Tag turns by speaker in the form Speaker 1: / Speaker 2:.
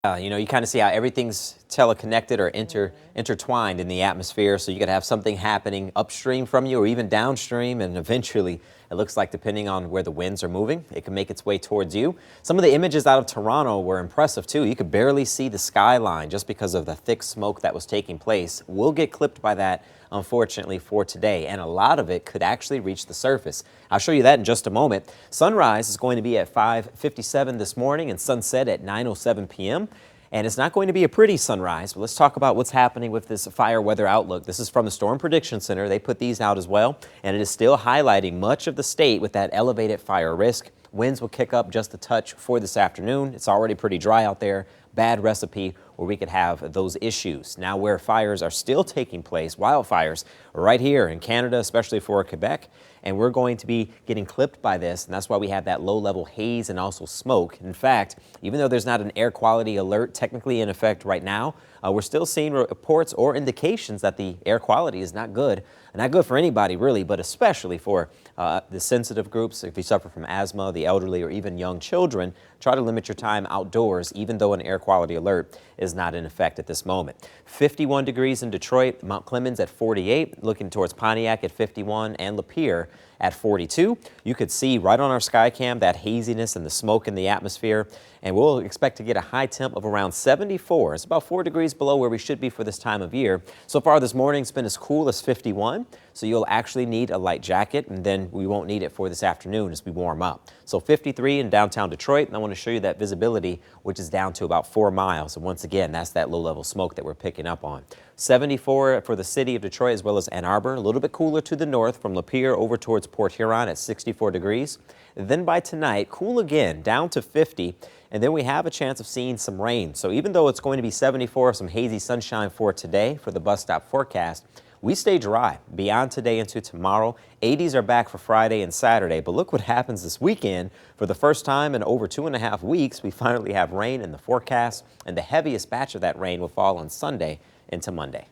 Speaker 1: You kind of see how everything's teleconnected or intertwined in the atmosphere. So you could have something happening upstream from you or even downstream, and eventually it looks like, depending on where the winds are moving, it can make its way towards you. Some of the images out of Toronto were impressive too. You could barely see the skyline just because of the thick smoke that was taking place. We'll get clipped by that, unfortunately, for today, and a lot of it could actually reach the surface. I'll show you that in just a moment. Sunrise is going to be at 5:57 this morning and sunset at 9:07 p.m. And it's not going to be a pretty sunrise, but let's talk about what's happening with this fire weather outlook. This is from the Storm Prediction Center. They put these out as well, and it is still highlighting much of the state with that elevated fire risk. Winds will kick up just a touch for this afternoon. It's already pretty dry out there. Bad recipe where we could have those issues. Now, where fires are still taking place, wildfires, right here in Canada, especially for Quebec, and we're going to be getting clipped by this, and that's why we have that low-level haze and also smoke. In fact, even though there's not an air quality alert technically in effect right now, we're still seeing reports or indications that the air quality is not good. Not good for anybody, really, but especially for the sensitive groups. If you suffer from asthma, the elderly, or even young children, try to limit your time outdoors, even though an air quality alert is not in effect at this moment. 51 degrees in Detroit, Mount Clemens at 48, looking towards Pontiac at 51, and Lapeer at 42. You could see right on our SkyCam that haziness and the smoke in the atmosphere, and we'll expect to get a high temp of around 74. It's about 4 degrees below where we should be for this time of year. So far this morning, it's been as cool as 51, so you'll actually need a light jacket, and then we won't need it for this afternoon as we warm up. So 53 in downtown Detroit, and I want to show you that visibility, which is down to about 4 miles. And once again, that's that low-level smoke that we're picking up on. 74 for the city of Detroit as well as Ann Arbor. A little bit cooler to the north from Lapeer over towards Port Huron at 64 degrees. Then by tonight, cool again, down to 50. And then we have a chance of seeing some rain. So even though it's going to be 74, some hazy sunshine for today for the bus stop forecast, we stay dry beyond today into tomorrow. 80s are back for Friday and Saturday, but look what happens this weekend. For the first time in over 2.5 weeks, we finally have rain in the forecast, and the heaviest batch of that rain will fall on Sunday into Monday.